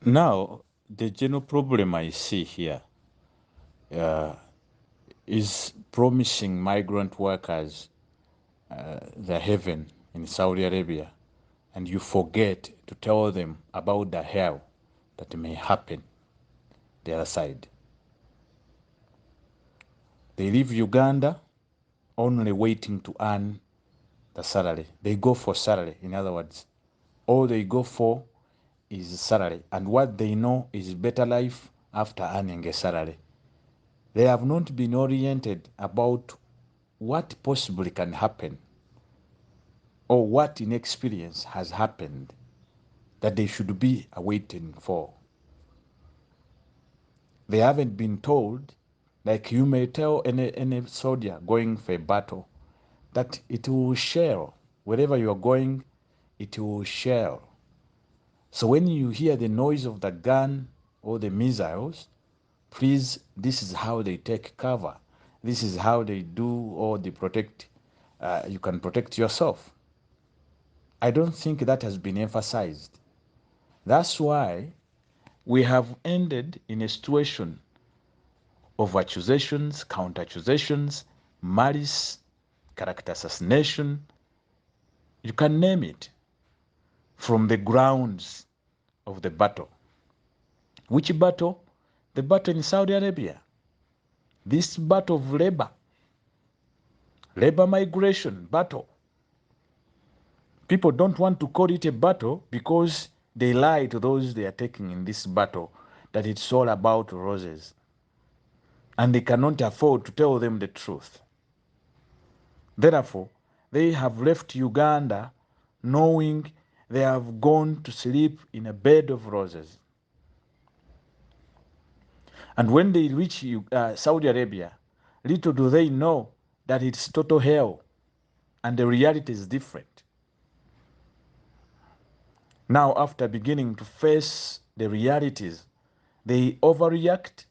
Now, the general problem I see here is promising migrant workers the heaven in Saudi Arabia, and you forget to tell them about the hell that may happen the other side. They leave Uganda only waiting to earn the salary. They go for salary, in other words. All they go for is salary, and what they know is better life after earning a salary. They have not been oriented about what possibly can happen or what in experience has happened that they should be awaiting for. They haven't been told, like you may tell any soldier going for a battle, that it will shell. Wherever you are going, it will shell. So when you hear the noise of the gun or the missiles, please, this is how they take cover. This is how they do or they protect. You can protect yourself. I don't think that has been emphasized. That's why we have ended in a situation of accusations, counter-accusations, malice, character assassination. You can name it from the grounds of the battle. Which battle? The battle in Saudi Arabia. This battle of labor migration battle. People don't want to call it a battle because they lie to those they are taking in this battle that it's all about roses. And they cannot afford to tell them the truth. Therefore, they have left Uganda knowing they have gone to sleep in a bed of roses. And when they reach Saudi Arabia, little do they know that it's total hell and the reality is different. Now, after beginning to face the realities, they overreact,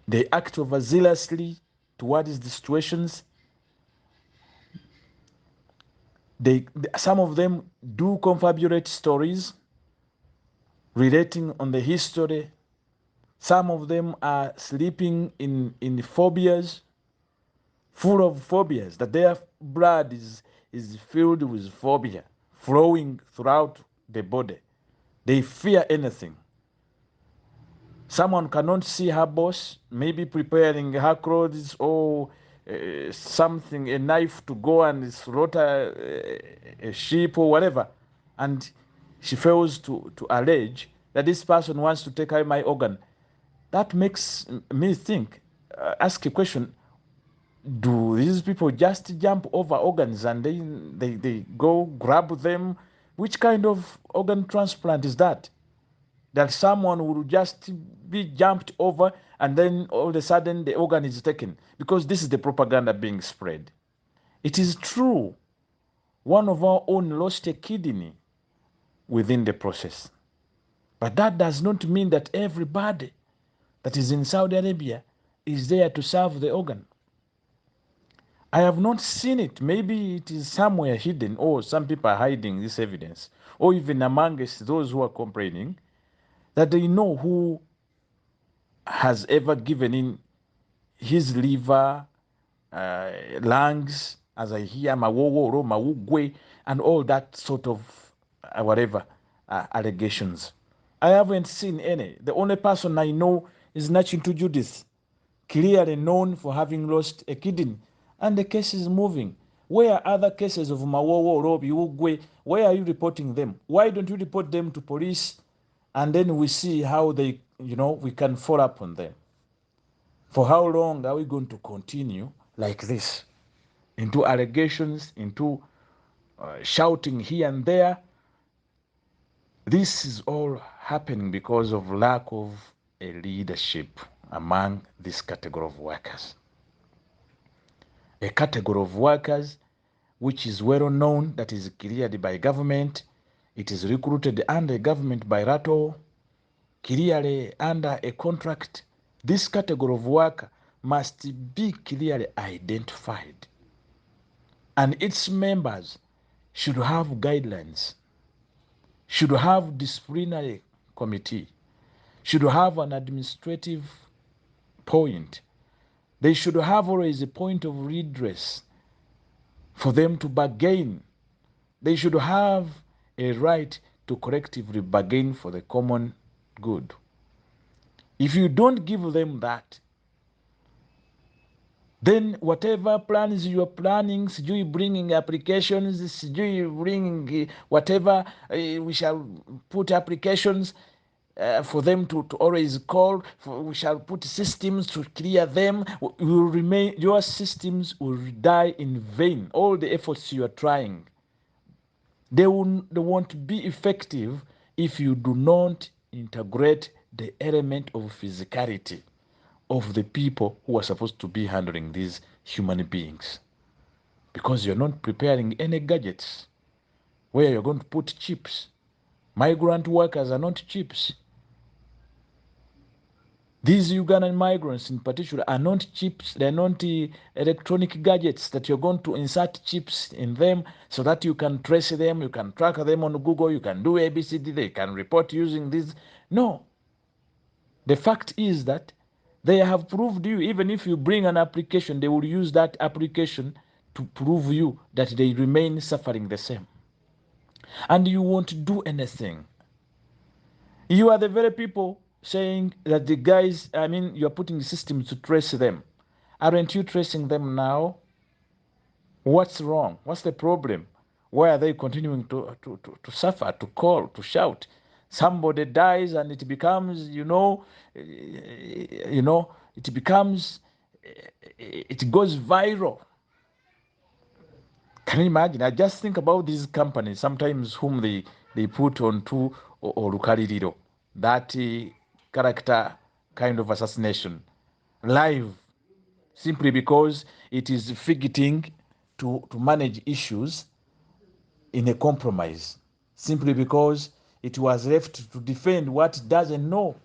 they act overzealously towards the situations. Some of them do confabulate stories relating on the history. Some of them are sleeping in phobias, full of phobias, that their blood is filled with phobia, flowing throughout the body. They fear anything. Someone cannot see her boss, maybe preparing her clothes or something, a knife to go and slaughter a sheep or whatever, and she fails to allege that this person wants to take away my organ. That makes me think, ask a question: do these people just jump over organs and they go grab them? Which kind of organ transplant is that? That someone will just be jumped over and then all of a sudden the organ is taken, because this is the propaganda being spread. It is true. One of our own lost a kidney within the process. But that does not mean that everybody that is in Saudi Arabia is there to serve the organ. I have not seen it. Maybe it is somewhere hidden, or some people are hiding this evidence, or even amongst those who are complaining, that they know who has ever given in his liver, lungs, as I hear, mawoworo, mawugwe, and all that sort of whatever allegations. I haven't seen any. The only person I know is Nachintu Judith, clearly known for having lost a kidney, and the case is moving. Where are other cases of Mawoworo, Biwugwe? Where are you reporting them? Why don't you report them to police, and then we see how they, we can follow up on them? For how long are we going to continue like this? Into allegations, into shouting here and there. This is all happening because of lack of a leadership among this category of workers. A category of workers which is well known, that is cleared by government. It is recruited under government by rattle, clearly under a contract. This category of worker must be clearly identified, and its members should have guidelines. should have disciplinary committee, should have an administrative point. They should have always a point of redress for them to bargain. They should have a right to collectively bargain for the common good. If you don't give them that, then whatever plans you are planning, sijui bringing applications, sijui bringing whatever, we shall put applications for them to always call, we shall put systems to clear them, will remain, your systems will die in vain. All the efforts you are trying, they won't be effective if you do not integrate the element of physicality of the people who are supposed to be handling these human beings. Because you're not preparing any gadgets where you're going to put chips. Migrant workers are not chips. These Ugandan migrants in particular are not chips, they're not electronic gadgets that you're going to insert chips in them so that you can trace them, you can track them on Google, you can do ABCD, they can report using this. No. The fact is that they have proved you, even if you bring an application, they will use that application to prove you that they remain suffering the same. And you won't do anything. You are the very people saying that the guys, you're putting systems to trace them. Aren't you tracing them now? What's wrong? What's the problem? Why are they continuing to suffer, to call, to shout? Somebody dies and it becomes, it becomes, it goes viral. Can you imagine? I just think about these companies sometimes whom they put onto Olukaliriro, that character kind of assassination, live, simply because it is fitting to manage issues in a compromise, simply because it was left to defend what it doesn't know.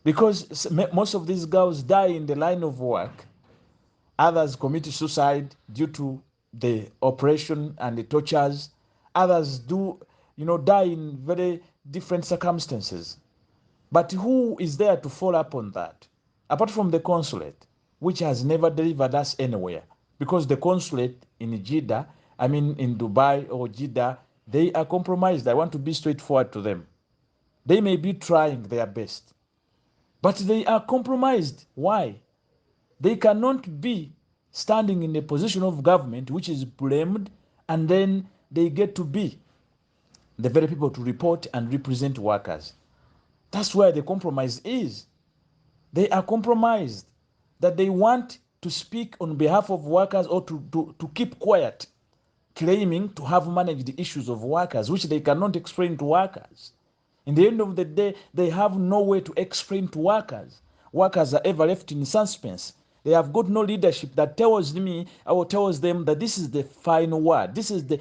Because most of these girls die in the line of work. Others commit suicide due to the oppression and the tortures. Others do, die in very different circumstances. But who is there to follow up on that? Apart from the consulate, which has never delivered us anywhere. Because the consulate in Jeddah, in Dubai or Jeddah, they are compromised. I want to be straightforward to them. They may be trying their best, but they are compromised. Why? They cannot be standing in a position of government which is blamed, and then they get to be the very people to report and represent workers. That's where the compromise is. They are compromised that they want to speak on behalf of workers or to keep quiet, claiming to have managed the issues of workers, which they cannot explain to workers. In the end of the day, they have no way to explain to workers. Workers are ever left in suspense. They have got no leadership that tells me or tells them that this is the final word. This is the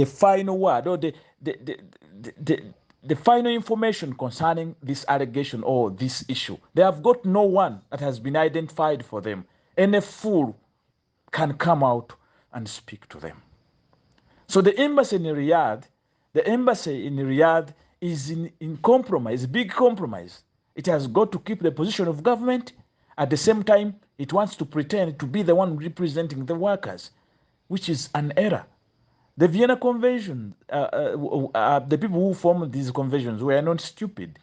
final word, or the final information concerning this allegation or this issue. They have got no one that has been identified for them. Any fool can come out and speak to them. So the embassy in Riyadh is in compromise, big compromise. It has got to keep the position of government. At the same time, it wants to pretend to be the one representing the workers, which is an error. The Vienna Convention, the people who formed these conventions were not stupid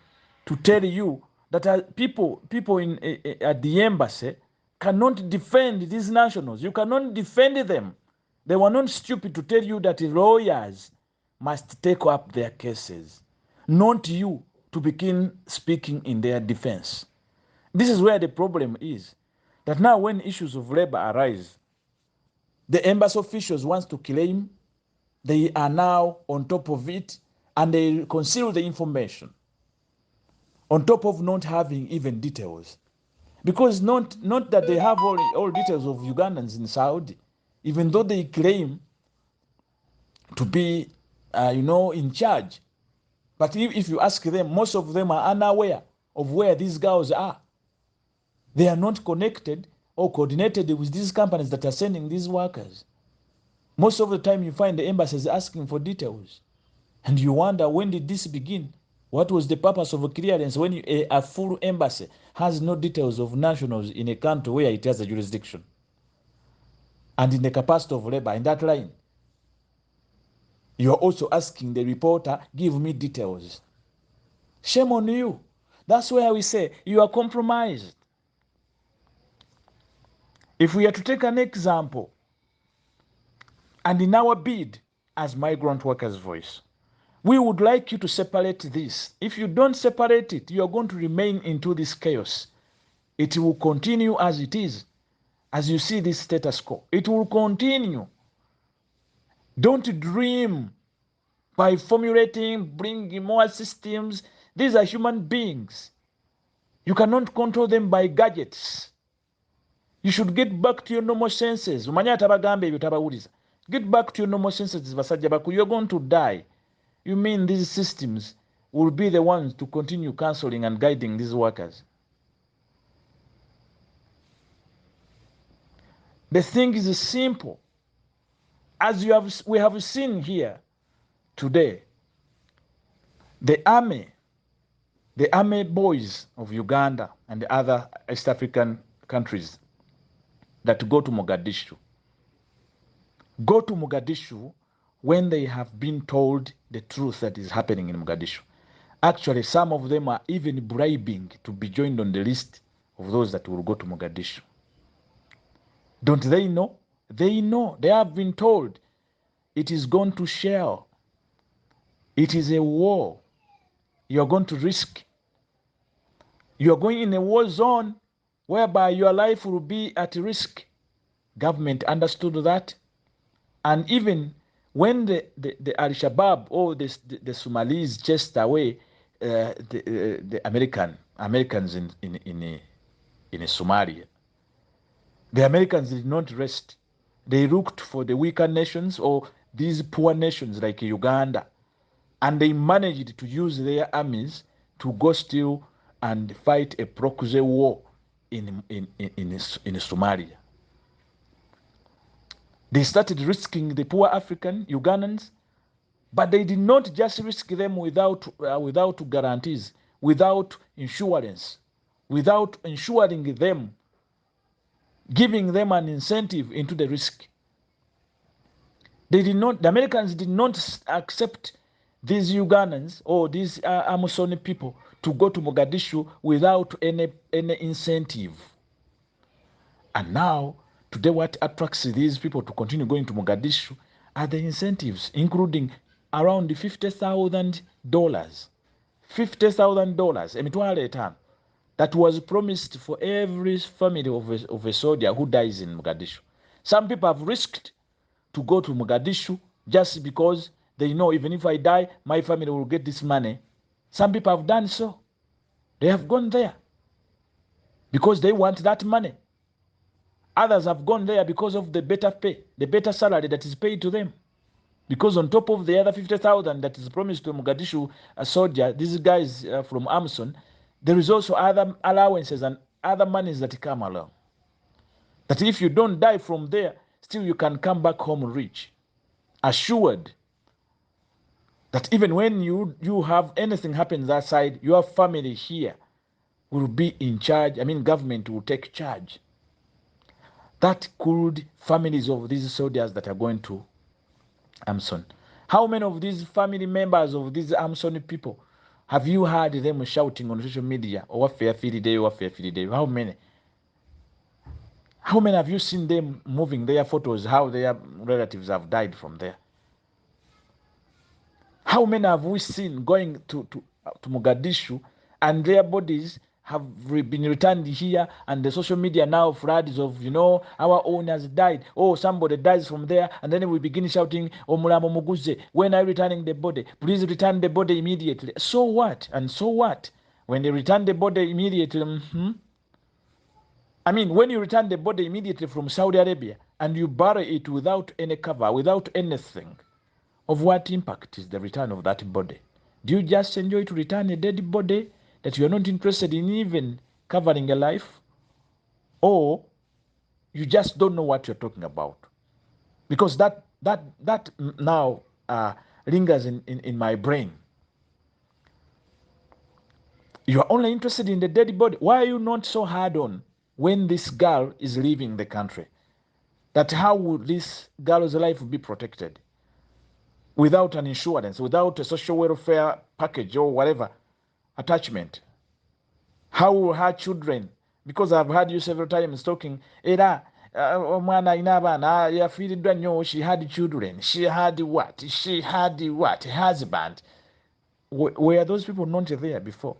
to tell you that people at the embassy cannot defend these nationals. You cannot defend them. They were not stupid to tell you that lawyers must take up their cases, not you to begin speaking in their defense. This is where the problem is. That now when issues of labor arise, the embassy officials want to claim they are now on top of it, and they conceal the information on top of not having even details. Because not that they have all details of Ugandans in Saudi, even though they claim to be, in charge. But if you ask them, most of them are unaware of where these girls are. They are not connected or coordinated with these companies that are sending these workers. Most of the time you find the embassies asking for details. And you wonder, when did this begin? What was the purpose of a clearance when a full embassy has no details of nationals in a country where it has a jurisdiction? And in the capacity of labor, in that line, you are also asking the reporter, give me details. Shame on you. That's where we say you are compromised. If we are to take an example, and in our bid as migrant workers' voice, we would like you to separate this. If you don't separate it, you are going to remain into this chaos. It will continue as it is. As you see this status quo, it will continue. Don't dream by formulating, bringing more systems. These are human beings. You cannot control them by gadgets. You should get back to your normal senses. Get back to your normal senses. You're going to die. You mean these systems will be the ones to continue counseling and guiding these workers? The thing is simple. As we have seen here today, the army boys of Uganda and the other East African countries that go to Mogadishu when they have been told the truth that is happening in Mogadishu. Actually, some of them are even bribing to be joined on the list of those that will go to Mogadishu. Don't they know? They know. They have been told it is going to shell. It is a war. You're going to risk. You're going in a war zone whereby your life will be at risk. Government understood that. And even when the Al-Shabaab or the Somalis chased away the Americans in Somalia, the Americans did not rest. They looked for the weaker nations or these poor nations like Uganda, and they managed to use their armies to go still and fight a proxy war in Somalia. They started risking the poor African Ugandans, but they did not just risk them without guarantees, without insurance, without ensuring them, giving them an incentive into the risk. The Americans did not accept these Ugandans or these Amazon people to go to Mogadishu without any incentive. And now, today, what attracts these people to continue going to Mogadishu are the incentives, including around $50,000. $50,000, that was promised for every family of a soldier who dies in Mogadishu. Some people have risked to go to Mogadishu just because they know, even if I die, my family will get this money. Some people have done so. They have gone there because they want that money. Others have gone there because of the better pay, the better salary that is paid to them. Because on top of the other 50,000 that is promised to Mogadishu a soldier, these guys from Amazon, there is also other allowances and other monies that come along. That if you don't die from there, still you can come back home rich, assured that even when you have anything happen that side, your family here will be in charge. I mean, government will take charge. That could families of these soldiers that are going to Amson. How many of these family members of these Amson people have you heard them shouting on social media, or what fair day, what fair day? How many? How many have you seen them moving their photos, how their relatives have died from there? How many have we seen going to Mogadishu and their bodies have been returned here, and the social media now floods of, our owners died. Oh, somebody dies from there, and then we begin shouting, "Oh, Mulamo Muguze, when are you returning the body? Please return the body immediately." So what? And so what? When they return the body immediately, I mean, when you return the body immediately from Saudi Arabia and you bury it without any cover, without anything, of what impact is the return of that body? Do you just enjoy to return a dead body that you are not interested in even covering a life? Or you just don't know what you're talking about? Because that now lingers in my brain. You are only interested in the dead body. Why are you not so hard on when this girl is leaving the country? That how would this girl's life be protected without an insurance, without a social welfare package or whatever attachment? How will her children, because I've heard you several times talking, era omwana ina abaana yafiiriddwa nnyo, she had children, she had what, husband. Were those people not there before?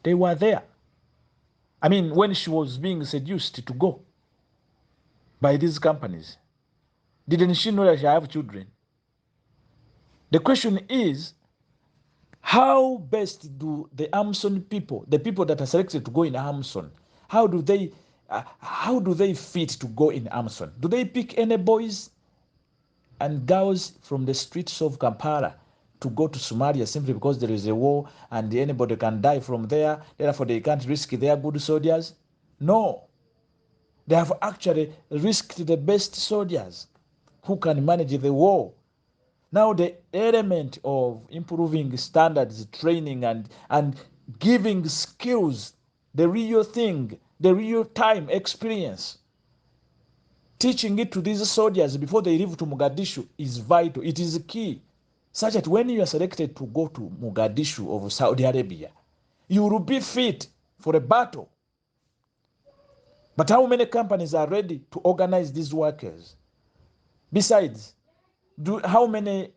They were there. I mean, when she was being seduced to go by these companies, didn't she know that she have children? The question is, how best do the Amazon people, the people that are selected to go in Amazon, how do they fit to go in Amazon? Do they pick any boys and girls from the streets of Kampala to go to Somalia simply because there is a war and anybody can die from there, therefore they can't risk their good soldiers? No. They have actually risked the best soldiers who can manage the war. Now the element of improving standards, training, and giving skills, the real thing, the real time experience, teaching it to these soldiers before they leave to Mogadishu is vital. It is key. Such that when you are selected to go to Mogadishu of Saudi Arabia, you will be fit for a battle. But how many companies are ready to organize these workers? Besides, how many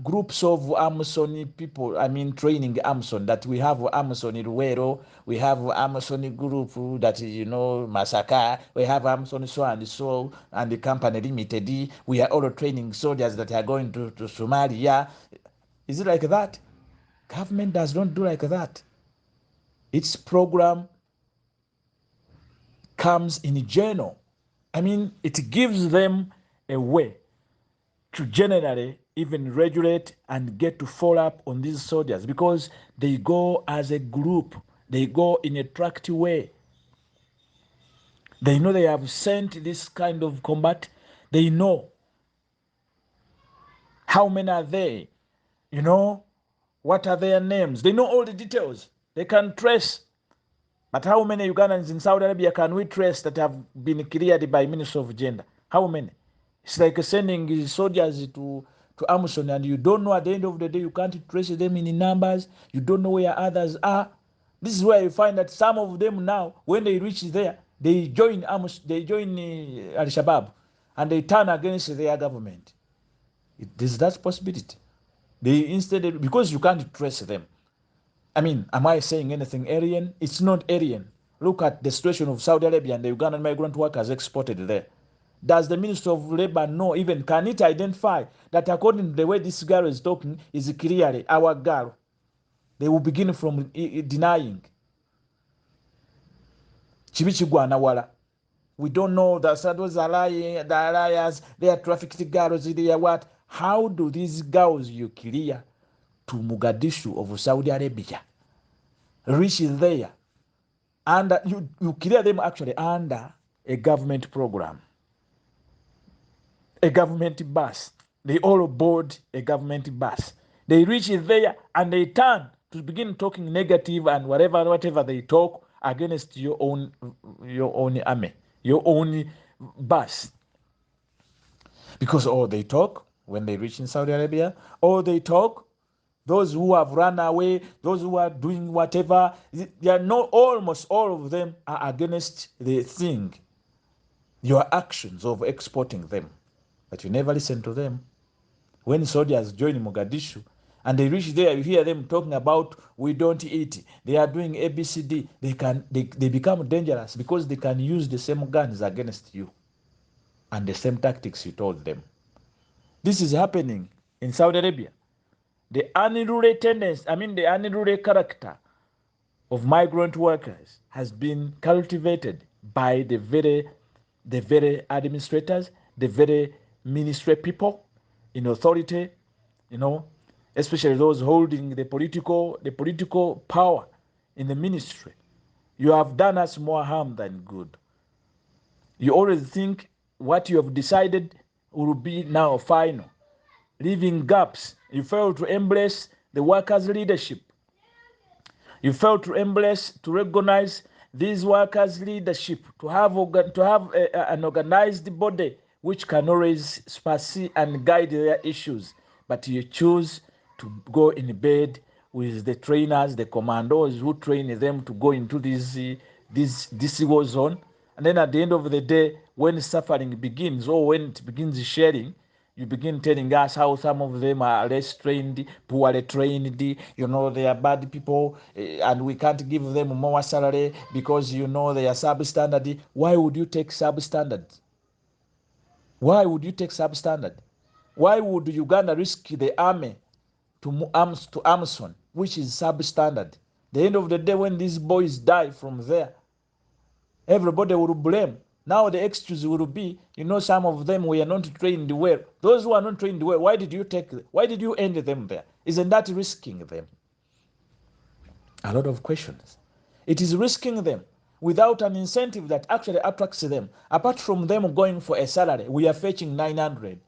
groups of Amazon people, I mean training Amazon, that we have Amazon Ruero, we have Amazon group that, Masaka, we have Amazon so and so, and the company limited, we are all training soldiers that are going to Somalia. Is it like that? Government does not do like that. Its program comes in general. I mean, it gives them a way to generally even regulate and get to follow up on these soldiers, because they go as a group, they go in a tracked way. They know they have sent this kind of combat. They know how many are they, what are their names. They know all the details. They can trace. But how many Ugandans in Saudi Arabia can we trace that have been cleared by Ministry of Gender? How many? It's like sending soldiers to Amazon, and you don't know, at the end of the day, you can't trace them in numbers. You don't know where others are. This is where you find that some of them now, when they reach there, they join Al-Shabaab, and they turn against their government. There's that possibility. Because you can't trace them. I mean, am I saying anything alien? It's not alien. Look at the situation of Saudi Arabia and the Ugandan migrant workers exported there. Does the Minister of Labor know, even can it identify that according to the way this girl is talking is clearly our girl? They will begin from denying. Chibichigwanawala. We don't know that those are lying, the liars, they are trafficked girls, they are what? How do these girls you clear to Mogadishu of Saudi Arabia reach there? And you clear them actually under a government program, a government bus. They all board a government bus. They reach there and they turn to begin talking negative and whatever they talk against your own army, your own bus. Because they talk when they reach in Saudi Arabia, they talk, those who have run away, those who are doing whatever, they are not, almost all of them are against the thing, your actions of exporting them. But you never listen to them. When soldiers join Mogadishu and they reach there, you hear them talking about we don't eat. They are doing ABCD. They become dangerous because they can use the same guns against you and the same tactics you told them. This is happening in Saudi Arabia. The unruly tendency, the unruly character of migrant workers has been cultivated by the very administrators, the very ministry people in authority, especially those holding the political power in the ministry. You have done us more harm than good. You always think what you have decided will be now final. leaving gaps. You fail to embrace the workers' leadership. You fail to embrace, to recognize these workers' leadership, to have an organized body which can always supersede and guide their issues. But you choose to go in bed with the trainers, the commandos who train them to go into this war zone. And then at the end of the day, when suffering begins or when it begins sharing, you begin telling us how some of them are less trained, poorly trained, they are bad people, and we can't give them more salary because, they are substandard. Why would you take substandard? Why would you take substandard? Why would Uganda risk the army to Amazon, which is substandard? The end of the day, when these boys die from there, everybody will blame. Now the excuse will be, some of them were not trained well. Those who are not trained well, why did you end them there? Isn't that risking them? A lot of questions. It is risking them without an incentive that actually attracts them. Apart from them going for a salary, we are fetching 900.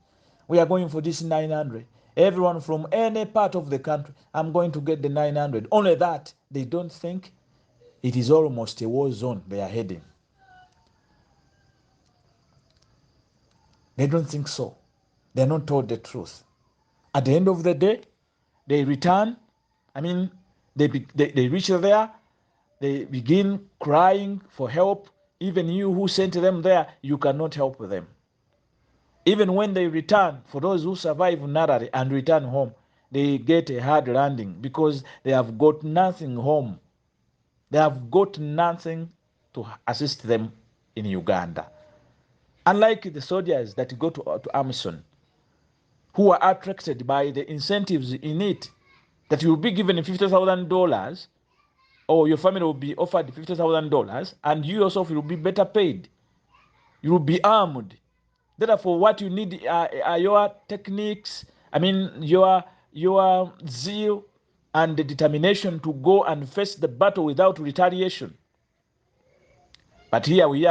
We are going for this 900. Everyone from any part of the country, I'm going to get the 900. Only that, they don't think it is almost a war zone they are heading. They don't think so. They're not told the truth. At the end of the day, they return. They reach there. They begin crying for help. Even you who sent them there, you cannot help them. Even when they return, for those who survive narrowly and return home, they get a hard landing because they have got nothing home. They have got nothing to assist them in Uganda. Unlike the soldiers that go to Amazon, who are attracted by the incentives in it, that you will be given $50,000 or your family will be offered $50,000 and you yourself will be better paid. You will be armed. Therefore, what you need are your techniques, your zeal and the determination to go and face the battle without retaliation. But here we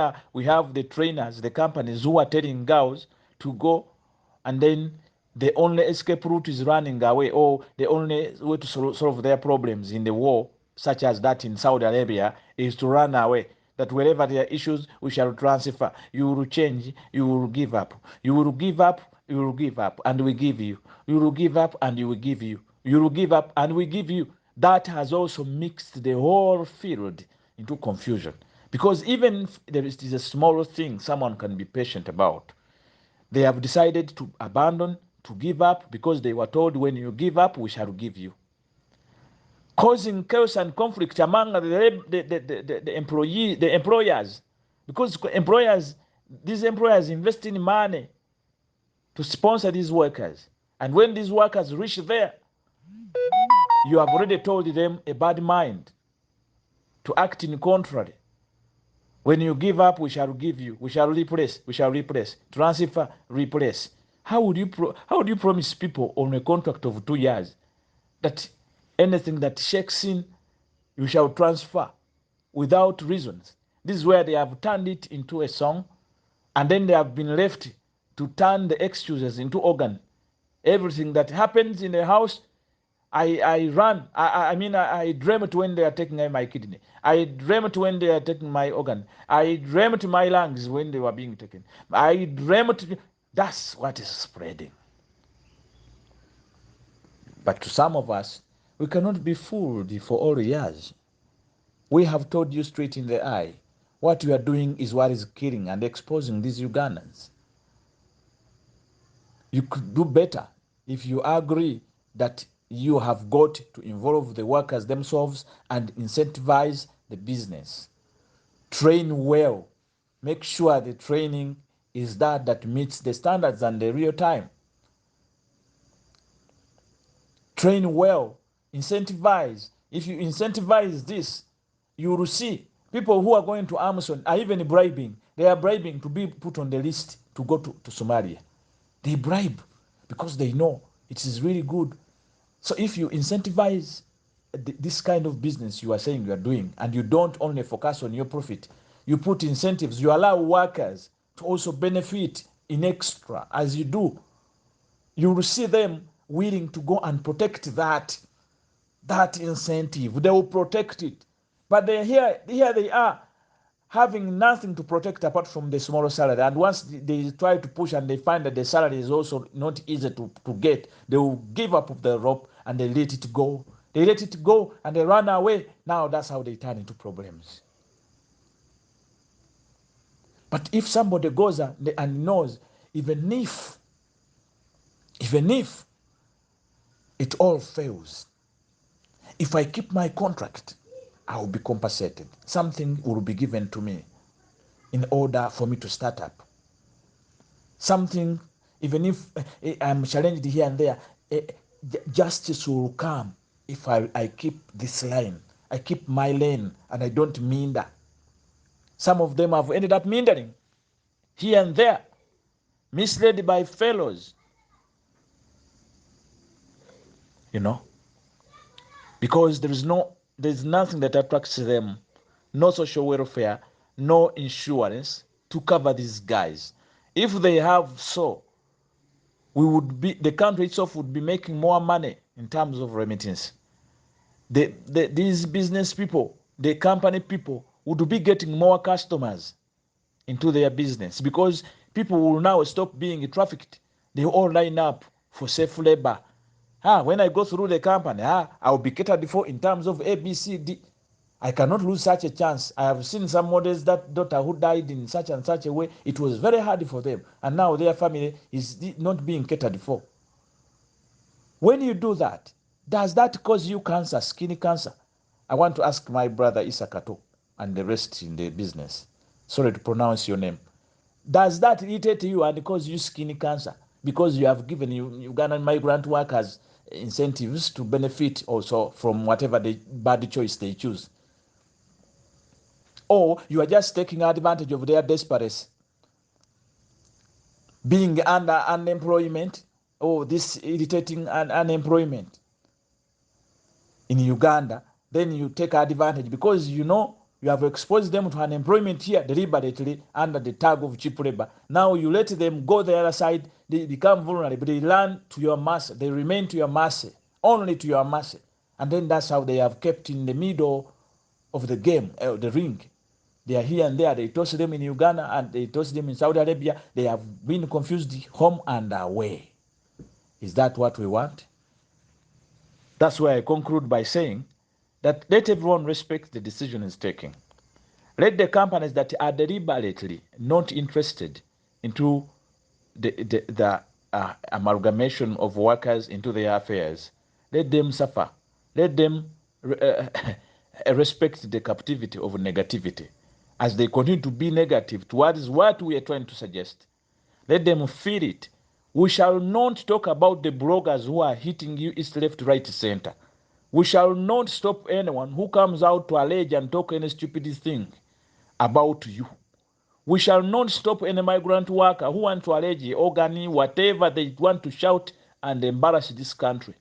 have the trainers, the companies who are telling girls to go, and then the only escape route is running away, or the only way to solve their problems in the war, such as that in Saudi Arabia, is to run away. That wherever there are issues, we shall transfer. You will change, you will give up. You will give up, you will give up, and we give you. You will give up, and you will give you. You will give up, and we give you. That has also mixed the whole field into confusion. Because even if there is a small thing someone can be patient about, they have decided to abandon, to give up, because they were told, when you give up, we shall give you. Causing chaos and conflict among the employers. Because these employers invest in money to sponsor these workers. And when these workers reach there, you have already told them a bad mind to act in contrary. When you give up, we shall give you. We shall replace. We shall replace. Transfer, replace. How would you promise people on a contract of 2 years that anything that shakes in, you shall transfer without reasons? This is where they have turned it into a song, and then they have been left to turn the excuses into organ. Everything that happens in the house, I run. I dreamt when they are taking away my kidney. I dreamt when they are taking my organ. I dreamt my lungs when they were being taken. I dreamt. That's what is spreading. But to some of us, we cannot be fooled for all years. We have told you straight in the eye, what you are doing is what is killing and exposing these Ugandans. You could do better if you agree that you have got to involve the workers themselves and incentivize the business. Train well. Make sure the training is that meets the standards and the real time. Train well. Incentivize. If you incentivize this, you will see people who are going to Amazon are even bribing. They are bribing to be put on the list to go to Somalia. They bribe because they know it is really good. So if you incentivize this kind of business you are saying you are doing, and you don't only focus on your profit, you put incentives, you allow workers to also benefit in extra as you do. You will see them willing to go and protect that incentive. They will protect it. But here they are having nothing to protect apart from the small salary. And once they try to push and they find that the salary is also not easy to get, they will give up the rope and they let it go. They let it go and they run away. Now that's how they turn into problems. But if somebody goes and knows, even if it all fails, if I keep my contract, I will be compensated. Something will be given to me in order for me to start up. Something, even if I'm challenged here and there, justice will come if I keep this line. I keep my lane and I don't minder. Some of them have ended up mindering here and there, misled by fellows, you know, because there's nothing that attracts them, no social welfare, no insurance to cover these guys. If they have so, the country itself would be making more money in terms of remittance. These business people, the company people would be getting more customers into their business because people will now stop being trafficked. They all line up for safe labor. When I go through the company, I'll be catered for in terms of A, B, C, D. I cannot lose such a chance. I have seen some models that daughter who died in such and such a way. It was very hard for them. And now their family is not being catered for. When you do that, does that cause you cancer, skin cancer? I want to ask my brother Isakato and the rest in the business. Sorry to pronounce your name. Does that irritate you and cause you skin cancer? Because you have given Ugandan migrant workers incentives to benefit also from whatever the bad choice they choose. Or you are just taking advantage of their desperation. Being under unemployment, this irritating unemployment in Uganda, then you take advantage because you have exposed them to unemployment here deliberately under the tag of cheap labor. Now you let them go the other side, they become vulnerable, they learn to your mercy, they remain to your mercy, only to your mercy. And then that's how they have kept in the middle of the game, the ring. They are here and there, they toss them in Uganda and they toss them in Saudi Arabia. They have been confused home and away. Is that what we want? That's why I conclude by saying that let everyone respect the decision is taking. Let the companies that are deliberately not interested into the amalgamation of workers into their affairs, let them suffer. Let them respect the captivity of negativity as they continue to be negative towards what we are trying to suggest. Let them feel it. We shall not talk about the bloggers who are hitting you east, left, right, center. We shall not stop anyone who comes out to allege and talk any stupid thing about you. We shall not stop any migrant worker who want to allege organ, whatever they want to shout and embarrass this country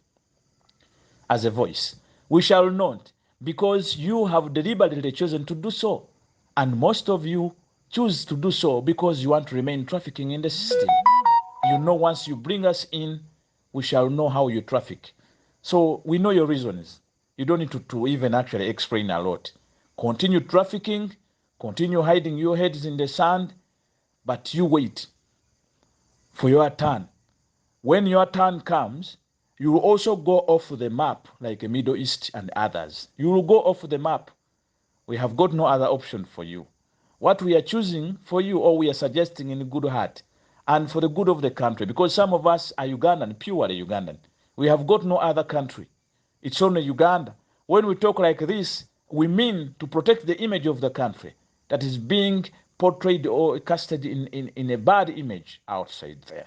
as a voice. We shall not, because you have deliberately chosen to do so. And most of you choose to do so because you want to remain trafficking in the system. Once you bring us in, we shall know how you traffic. So we know your reasons. You don't need to even actually explain a lot. Continue trafficking, continue hiding your heads in the sand, but you wait for your turn. When your turn comes, you will also go off the map like the Middle East and others. You will go off the map. We have got no other option for you. What we are choosing for you, or we are suggesting in good heart, and for the good of the country, because some of us are Ugandan, purely Ugandan. We have got no other country. It's only Uganda. When we talk like this, we mean to protect the image of the country that is being portrayed or casted in a bad image outside there.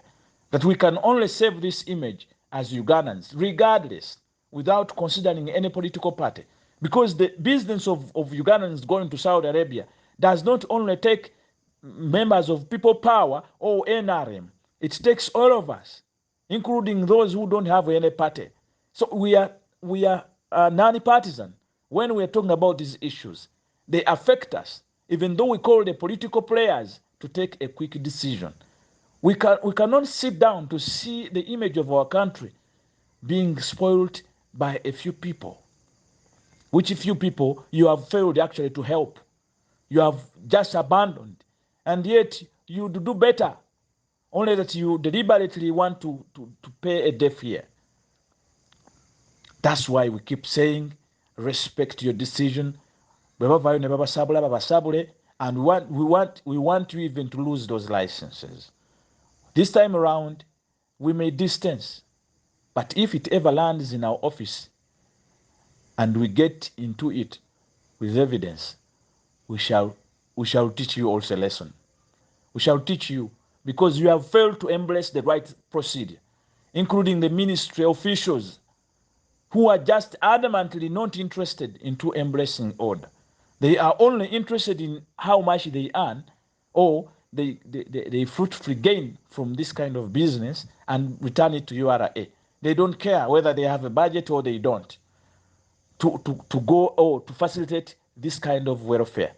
That we can only save this image as Ugandans, regardless, without considering any political party. Because the business of Ugandans going to Saudi Arabia does not only take members of People Power or NRM, it takes all of us, including those who don't have any party. So we are non-partisan when we are talking about these issues. They affect us, even though we call the political players to take a quick decision. We cannot sit down to see the image of our country being spoiled by a few people, which few people you have failed actually to help. You have just abandoned, and yet you do better, only that you deliberately want to pay a deaf ear. That's why we keep saying, respect your decision. And we want you even to lose those licenses. This time around, we may distance, but if it ever lands in our office and we get into it with evidence, we shall teach you also a lesson. We shall teach you, because you have failed to embrace the right procedure, including the ministry officials who are just adamantly not interested into embracing order. They are only interested in how much they earn, or they fruitfully gain from this kind of business and return it to URA. They don't care whether they have a budget or they don't to go or to facilitate this kind of welfare.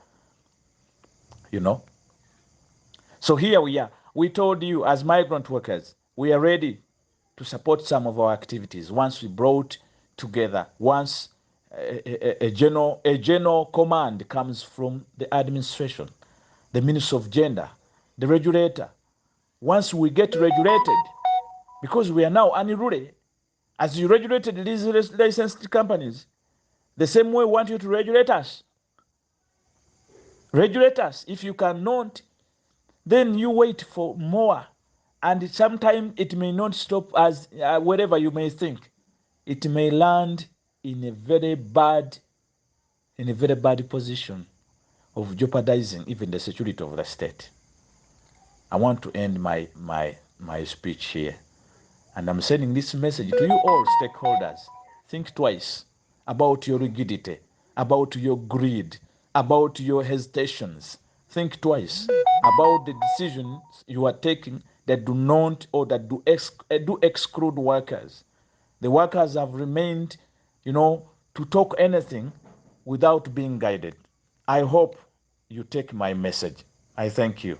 You know? So here we are. We told you, as migrant workers, we are ready to support some of our activities once we brought together, once a general command comes from the administration, the Minister of Gender, the regulator. Once we get regulated, because we are now unruly, as you regulated these licensed companies, the same way we want you to regulate us. Regulate us. If you cannot, then you wait for more. And sometimes it may not stop as wherever you may think. It may land in a very bad position of jeopardizing even the security of the state. I want to end my speech here. And I'm sending this message to you all stakeholders. Think twice about your rigidity, about your greed, about your hesitations. Think twice about the decisions you are taking that do not, or that do exclude workers. The workers have remained, to talk anything without being guided. I hope you take my message. I thank you.